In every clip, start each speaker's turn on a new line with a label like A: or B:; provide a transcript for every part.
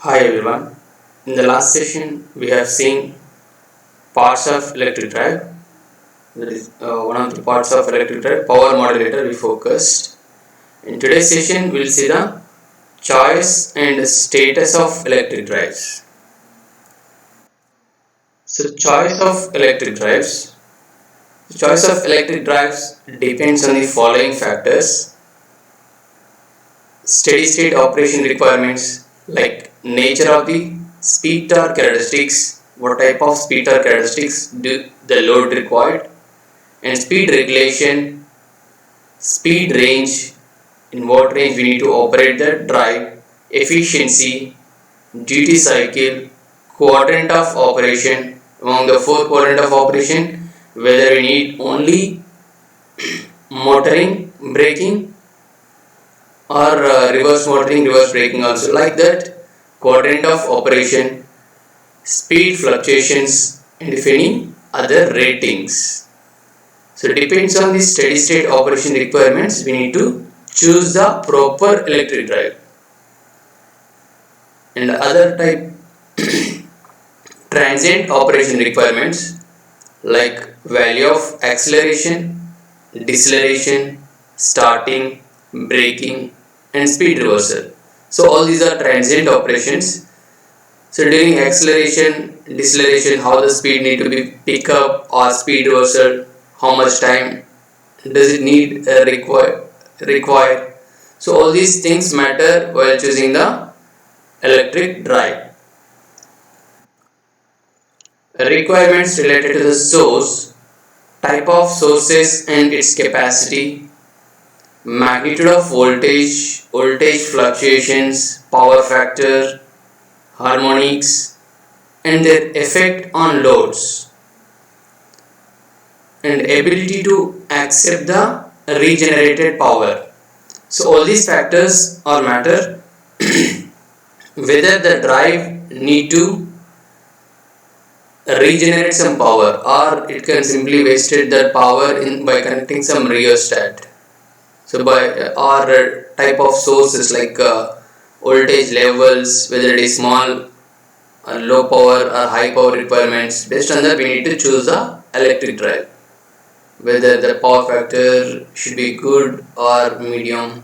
A: Hi everyone. In the last session, we have seen parts of electric drive. That is one of the parts of electric drive, power modulator. We focused. In today's session, we'll see the choice and status of electric drives. So, choice of electric drives. The choice of electric drives depends on the following factors: steady state operation requirements like nature of the speed torque characteristics, what type of speed torque characteristics do the load required, and speed regulation, speed range, in what range we need to operate the drive, efficiency, duty cycle, quadrant of operation. Among the four quadrant of operation, whether we need only motoring, braking, or reverse motoring, reverse braking also, like that, quadrant of operation, speed fluctuations, and if any other ratings. So it depends on the steady state operation requirements, we need to choose the proper electric drive. And other type transient operation requirements like value of acceleration, deceleration, starting, braking, and speed reversal. So all these are transient operations. So during acceleration, deceleration, how the speed need to be pick up, or speed reversal, how much time does it need require. So all these things matter while choosing the electric drive. Requirements related to the source, type of sources and its capacity, magnitude of voltage, voltage fluctuations, power factor, harmonics, and their effect on loads, and ability to accept the regenerated power. So all these factors are matter whether the drive need to regenerate some power, or it can simply wasted that power by connecting some rheostat. So by or type of sources like voltage levels, whether it is small or low power or high power requirements, based on that we need to choose the electric drive, whether the power factor should be good or medium,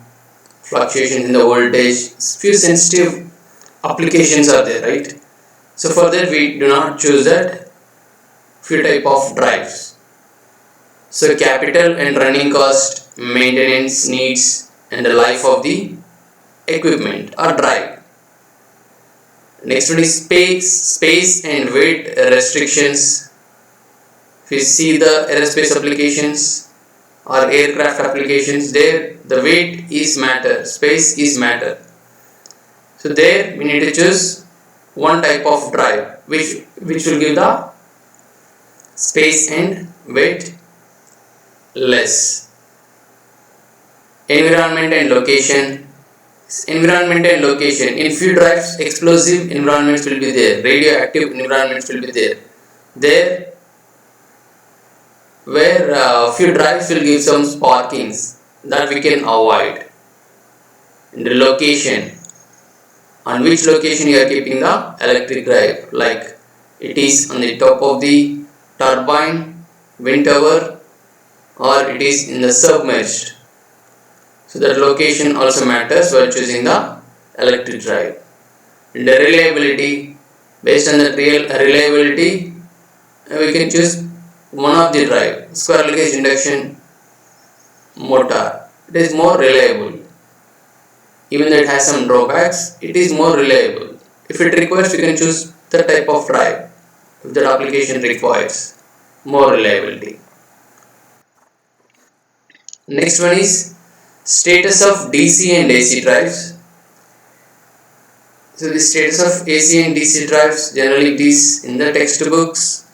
A: fluctuations in the voltage, few sensitive applications are there, right? So for that we do not choose that few type of drives. So capital and running cost, maintenance needs, and the life of the equipment or drive. Next one is space and weight restrictions. If you see the aerospace applications or aircraft applications, there the weight is matter, space is matter. So there we need to choose one type of drive which will give the space and weight less. Environment and location. Environment and location. In few drives, explosive environments will be there, radioactive environments will be there. There, where few drives will give some sparkings, that we can avoid. In the location, on which location you are keeping the electric drive, like it is on the top of the turbine, wind tower, or it is in the submerged. So that location also matters while choosing the electric drive. And the reliability, based on the reliability, we can choose one of the drive. Squirrel cage induction motor, it is more reliable. Even though it has some drawbacks, it is more reliable. If it requires, you can choose the type of drive if that application requires more reliability. Next one is status of DC and AC drives. So the status of AC and DC drives, generally it is in the textbooks,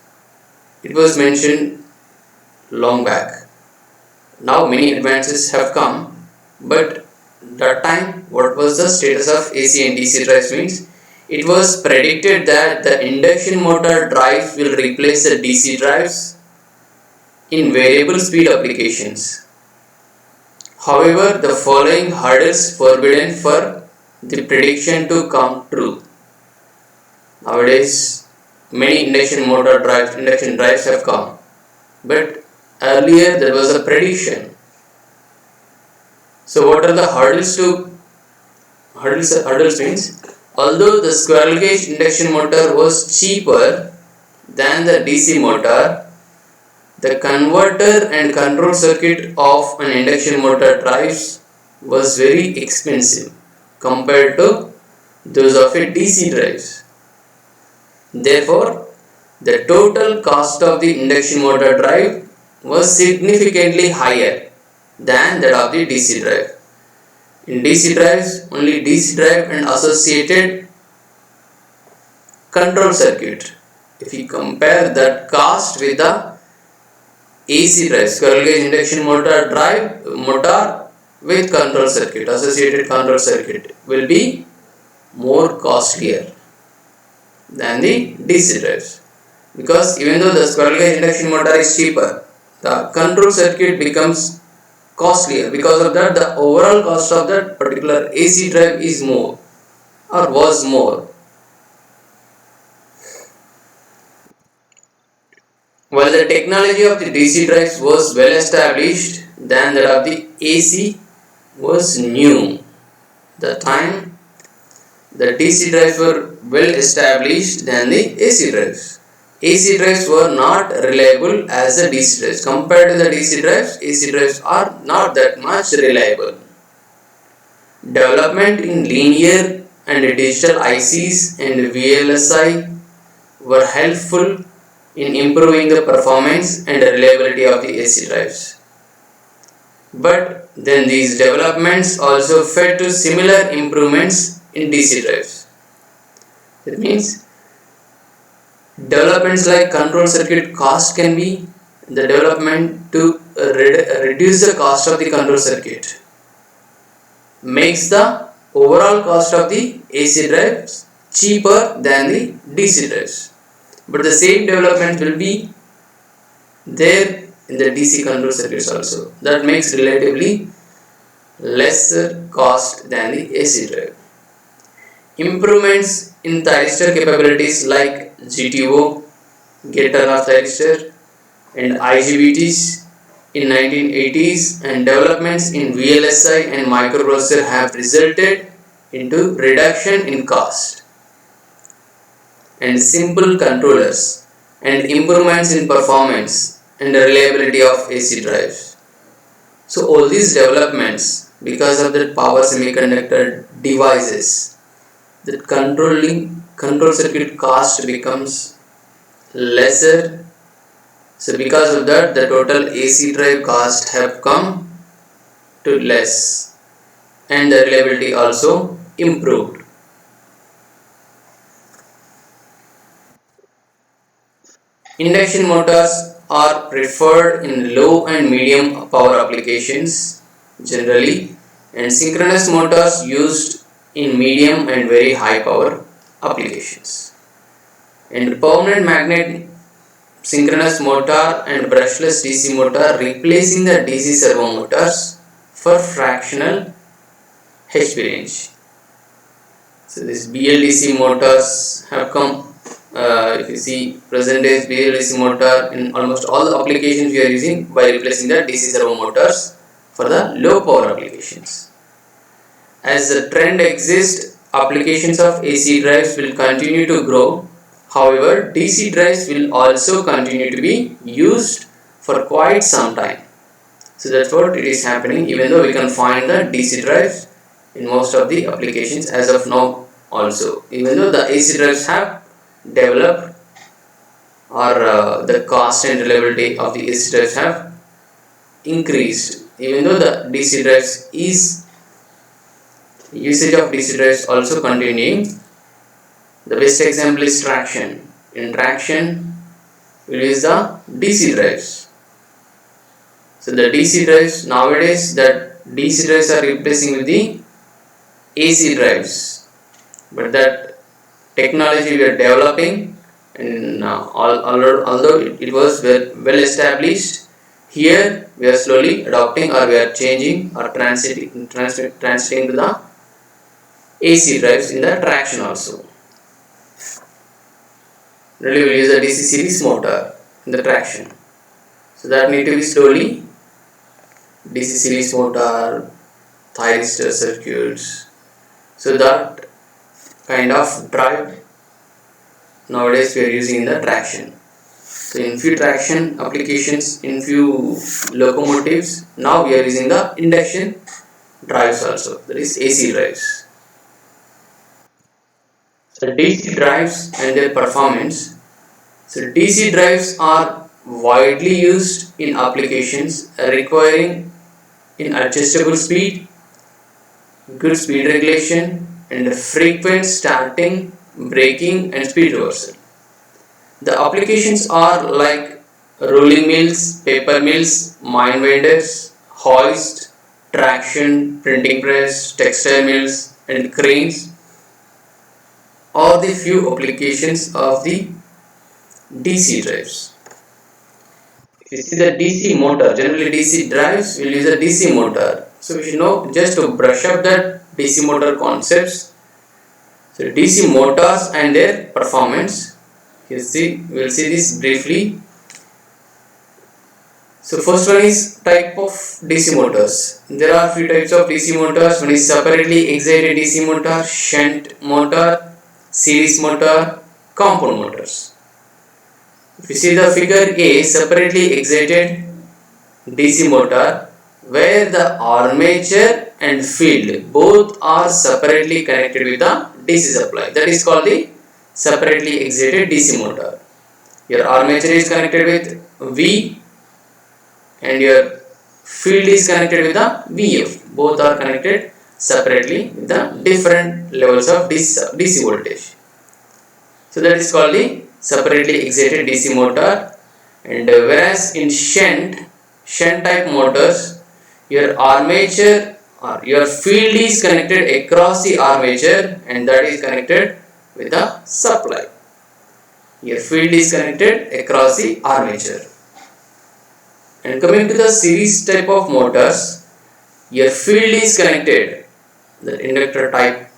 A: it was mentioned long back. Now many advances have come, but that time what was the status of AC and DC drives means, it was predicted that the induction motor drives will replace the DC drives in variable speed applications. However, the following hurdles forbidden for the prediction to come true. Nowadays, many induction drives have come. But earlier there was a prediction. So what are the hurdles to hurdles means, although the squirrel cage induction motor was cheaper than the DC motor, the converter and control circuit of an induction motor drives was very expensive compared to those of a DC drives. Therefore, the total cost of the induction motor drive was significantly higher than that of the DC drive. In DC drives, only DC drive and associated control circuit. If you compare that cost with the AC drive, squirrel cage induction motor with control circuit, associated control circuit will be more costlier than the DC drives. Because even though the squirrel cage induction motor is cheaper, the control circuit becomes costlier. Because of that, the overall cost of that particular AC drive is more or was more. While the technology of the DC drives was well established, than that of the AC was new. The time the DC drives were well established than the AC drives. AC drives were not reliable as the DC drives. Compared to the DC drives, AC drives are not that much reliable. Development in linear and digital ICs and VLSI were helpful in improving the performance and reliability of the AC drives. But then these developments also fed to similar improvements in DC drives. That means developments like control circuit cost can be the development to reduce the cost of the control circuit makes the overall cost of the AC drives cheaper than the DC drives. But the same development will be there in the DC control circuits also. That makes relatively lesser cost than the AC drive. Improvements in thyristor capabilities like GTO, gate turn-off thyristor, and IGBTs in 1980s and developments in VLSI and microprocessor have resulted into reduction in cost and simple controllers and improvements in performance and reliability of AC drives. So all these developments, because of the power semiconductor devices, the control circuit cost becomes lesser. So because of that, the total AC drive cost have come to less and the reliability also improved. Induction motors are preferred in low and medium power applications generally, and synchronous motors used in medium and very high power applications. And permanent magnet synchronous motor and brushless DC motor replacing the DC servo motors for fractional HP range. So these BLDC motors have come. If you see present day BLDC motor in almost all the applications we are using by replacing the DC servo motors for the low power applications. As the trend exists, applications of AC drives will continue to grow. However, DC drives will also continue to be used for quite some time. So that's what it is happening, even though we can find the DC drives in most of the applications as of now also. Even though the AC drives have developed or the cost and reliability of the AC drives have increased, even though the DC drives is usage of DC drives also continuing. The best example is traction. In traction, we use the DC drives. So the DC drives nowadays, that DC drives are replacing with the AC drives. But that technology we are developing, and although it was well established, here we are slowly adopting or we are changing or transiting to the AC drives in the traction also. Really, we'll use a DC series motor in the traction. So that need to be slowly DC series motor, thyristor circuits. So that kind of drive nowadays we are using in the traction. So in few traction applications, in few locomotives, now we are using the induction drives also, that is AC drives. So DC drives and their performance. So DC drives are widely used in applications requiring in adjustable speed, good speed regulation, and frequent starting, braking, and speed reversal. The applications are like rolling mills, paper mills, mine vendors, hoist, traction, printing press, textile mills, and cranes are the few applications of the DC drives. If you see the DC motor, generally DC drives will use a DC motor. So we should know, just to brush up that DC motor concepts. So DC motors and their performance. You see, we will see this briefly. So first one is type of DC motors. There are few types of DC motors. One is separately excited DC motor, shunt motor, series motor, compound motors. If you see the figure A, separately excited DC motor, where the armature and field both are separately connected with the DC supply. That is called the separately excited DC motor. Your armature is connected with V and your field is connected with the VF. Both are connected separately with the different levels of DC voltage. So that is called the separately excited DC motor. And whereas in shunt type motors, your armature or your field is connected across the armature and that is connected with the supply. Your field is connected across the armature. And coming to the series type of motors, your field is connected, the inductor type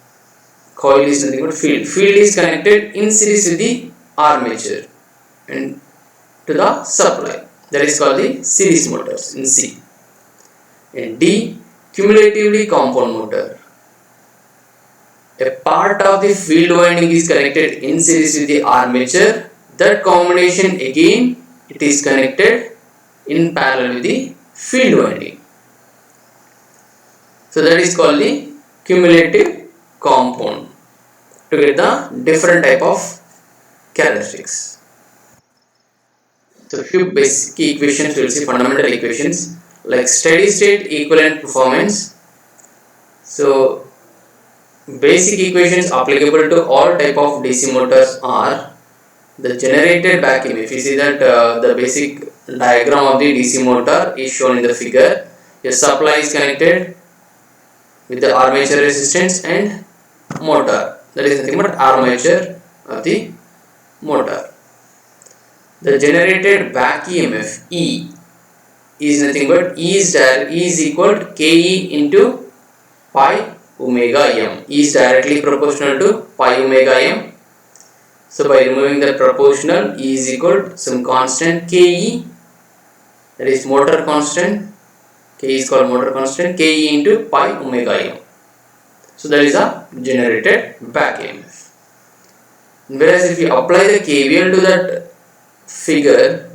A: coil is nothing but field. Field is connected in series with the armature and to the supply. That is called the series motors in C. And D, cumulatively compound motor. A part of the field winding is connected in series with the armature. That combination again it is connected in parallel with the field winding. So that is called the cumulative compound to get the different type of characteristics. So few basic equations, we will see fundamental equations like steady state equivalent performance. So basic equations applicable to all type of DC motors are the generated back EMF. If you see that the basic diagram of the DC motor is shown in the figure. Your supply is connected with the armature resistance and motor. That is nothing but armature of the motor. The generated back EMF E is nothing but E is equal to Ke into pi omega m. E is directly proportional to pi omega m. So by removing the proportional, E is equal to some constant Ke, that is motor constant. K is called motor constant, Ke into pi omega m. So that is a generated back EMF. Whereas if you apply the KVL to that figure,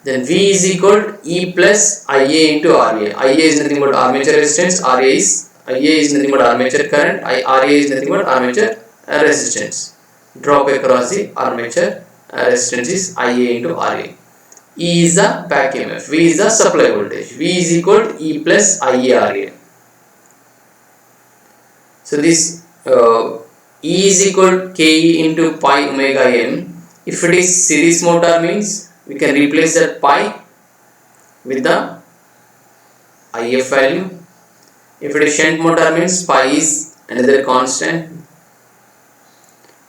A: then V is equal to E plus Ia into Ra. Ia is nothing but armature resistance, Ia is nothing but armature current, Ra is nothing but armature resistance. Drop across the armature resistance is Ia into Ra. E is the back EMF, V is the supply voltage. V is equal to E plus IaRa. So this E is equal to Ke into pi omega m. If it is series motor means we can replace that pi with the If value. If it is shunt motor means pi is another constant.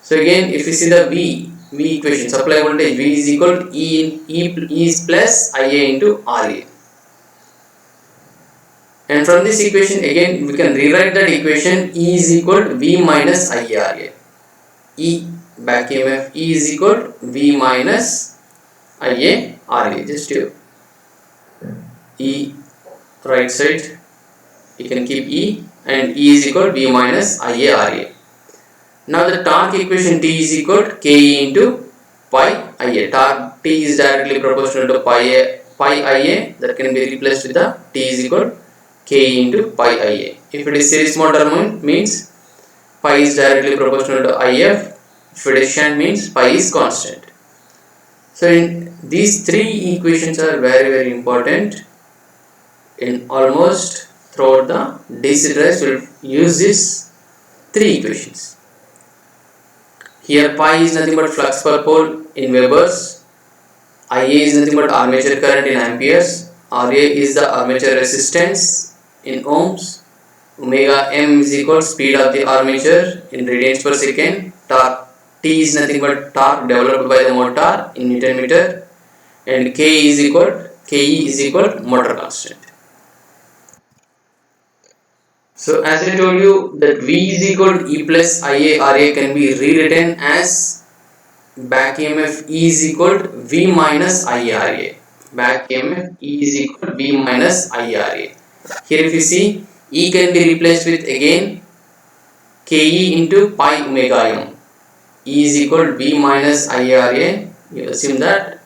A: So again if you see the V equation, supply voltage V is equal to E is plus Ia into Ra. And from this equation again we can rewrite that equation E is equal to V minus IaRa. back EMF E is equal to V minus IA RA. Just E right side, you can keep E, and E is equal to V minus IA RA. Now the torque equation T is equal to KE into pi IA. Torque T is directly proportional to pi IA, that can be replaced with the T is equal to KE into pi IA. If it is series motor means pi is directly proportional to IF. If it is shunt means pi is constant. So in these three equations are very important. In almost throughout the DC drives will use these three equations. Here pi is nothing but flux per pole in Webers, IA is nothing but armature current in amperes, RA is the armature resistance in ohms, omega m is equal to speed of the armature in radians per second, torque T is nothing but torque developed by the motor in Newton meter, and KE is equal to motor constant. So as I told you that V is equal to E plus IA RA can be rewritten as back EMF E is equal to V minus IA RA. Back EMF E is equal to V minus IA RA. Here if you see, E can be replaced with again KE into pi omega m. E is equal to V minus IA RA. You assume that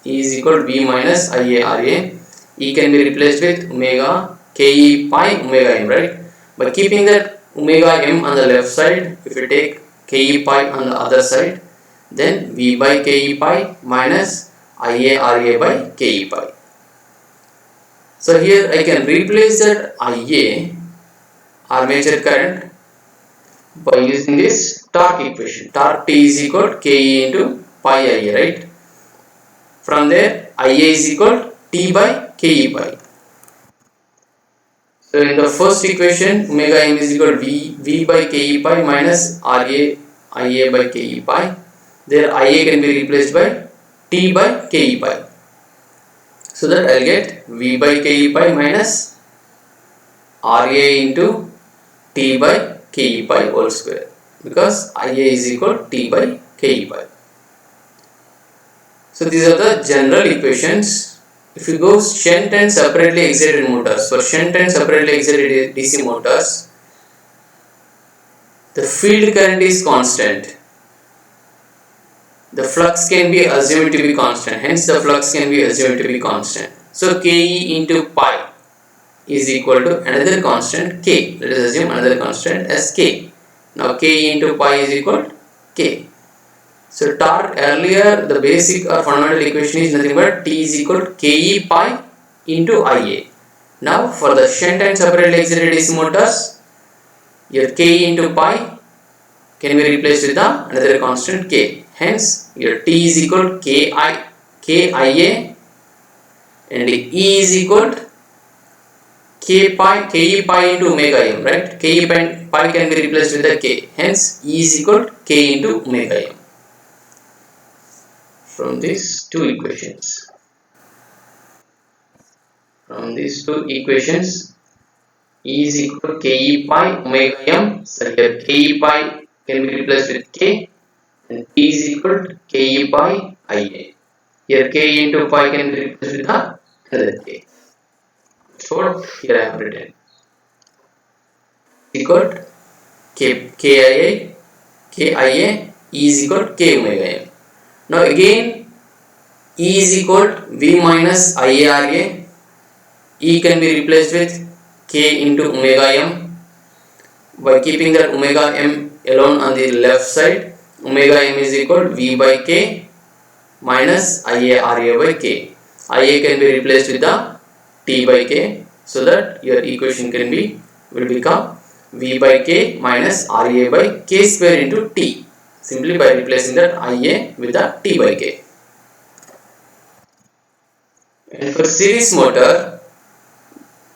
A: E is equal to V minus IA RA. E can be replaced with omega KE pi omega m, right? By keeping that omega m on the left side, if you take KE pi on the other side, then V by KE pi minus IA RA by KE pi. So here I can replace that IA, armature current, by using this torque equation. Torque T is equal to KE into pi IA, right? From there IA is equal to T by KE pi. So in the first equation, omega m is equal to V by KE pi minus RA IA by KE pi. There IA can be replaced by T by KE pi. So that I will get V by KE pi minus RA into T by KE pi whole square, because IA is equal to T by KE pi. So these are the general equations. If you go shunt and separately excited motors, for shunt and separately excited DC motors, the field current is constant. The flux can be assumed to be constant, hence the flux can be assumed to be constant. So KE into pi is equal to another constant K. Let us assume another constant as K. Now KE into pi is equal to K. So torque, earlier the basic or fundamental equation is nothing but T is equal to KE pi into IA. Now for the shunt and separately excited DC motors, your KE into pi can be replaced with the another constant K. Hence your T is equal to KIA, and E is equal to KE pi into omega m, right? KE pi can be replaced with the K. Hence E is equal to K into omega m. From these two equations, E is equal to KE pi omega m. So here KE pi can be replaced with K, and T is equal to KE pi IA. Here K into pi can be replaced with the another K. So what here I have written equal to KIA, E is equal to K omega m. Now again E is equal to V minus IA RA. E can be replaced with K into omega m. By keeping that omega m alone on the left side, omega m is equal to V by K minus IA RA by K. IA can be replaced with the T by K, so that your equation will become V by K minus RA by K square into T, simply by replacing that IA with the T by K. And for series motor,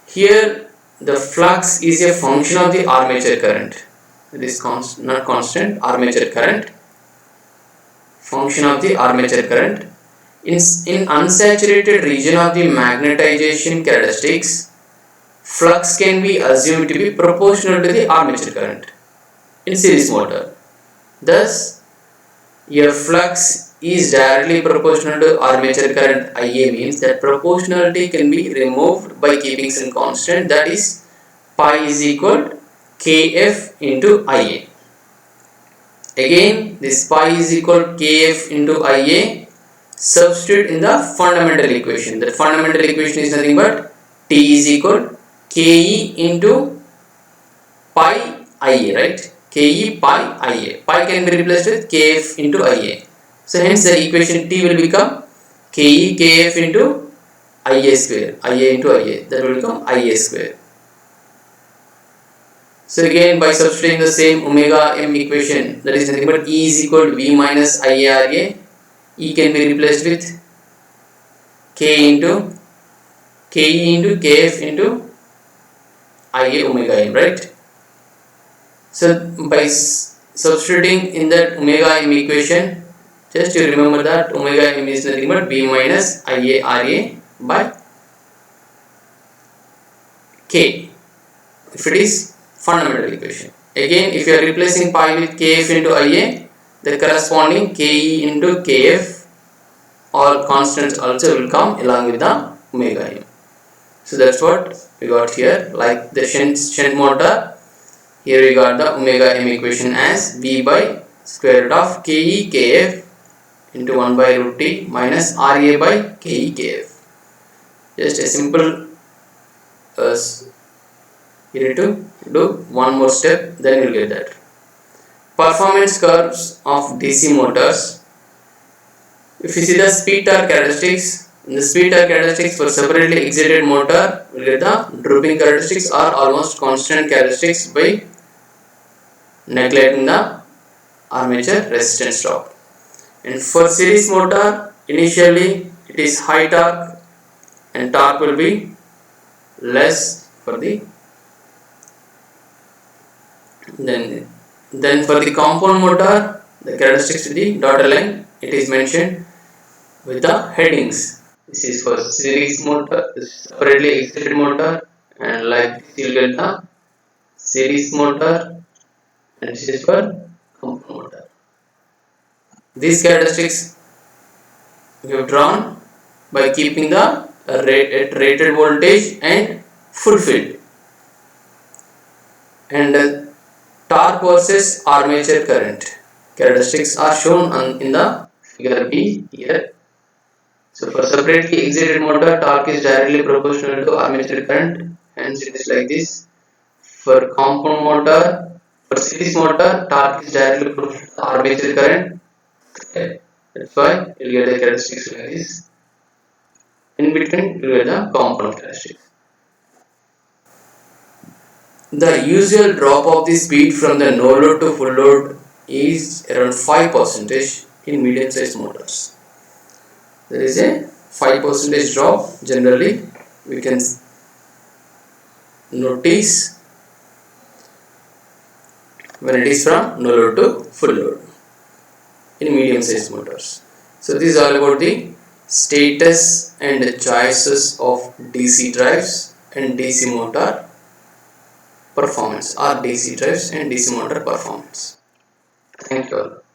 A: here the flux is a function of the armature current. It is not constant, armature current, function of the armature current. In unsaturated region of the magnetization characteristics, flux can be assumed to be proportional to the armature current in series motor. Thus, your flux is directly proportional to armature current Ia means that proportionality can be removed by keeping some constant, that is pi is equal to Kf into Ia. Again, this pi is equal to Kf into Ia. Substitute in the fundamental equation. The fundamental equation is nothing but T is equal to Ke into pi Ia, right? Ke pi Ia. Pi can be replaced with Kf into Ia. So hence the equation T will become Ke Kf into Ia square. Ia into Ia. That will become Ia square. So again, by substituting the same omega m equation, that is nothing but E is equal to V minus Ia Ra. E can be replaced with K into Kf into Ia omega m, right? So by substituting in that omega m equation, just to remember that omega m is nothing but V minus Ia Ra by K, if it is fundamental equation. Again, if you are replacing pi with Kf into Ia, the corresponding Ke into Kf, all constants also will come along with the omega m. So that's what we got here. Like the shunt motor, here we got the omega m equation as V by square root of Ke Kf into 1 by root T minus Ra by Ke Kf. Just a simple you need to do one more step, then you will get that. Performance curves of DC motors. If you see the speed torque characteristics, in the speed torque characteristics for separately excited motor, we will get the drooping characteristics are almost constant characteristics by neglecting the armature resistance drop. And for series motor, initially it is high torque and torque will be less for the then for the compound motor, the characteristics of the dotted line, it is mentioned with the headings. This is for series motor, separately excited motor, and like this you will get the series motor, and this is for compound motor. These characteristics we have drawn by keeping the rated voltage and fulfilled. And torque versus armature current characteristics are shown in the figure B here. So for separately excited motor, torque is directly proportional to armature current, hence it is like this. For compound motor, for series motor, torque is directly proportional to armature current. Okay. That's why you will get the characteristics like this. In between, you will get the compound characteristics. The usual drop of the speed from the no load to full load is around 5% in medium sized motors. There is a 5% drop generally we can notice when it is from no load to full load in medium sized motors. So this is all about the status and the choices of DC drives and DC motor performance, or DC drives and DC motor performance. Thank you all.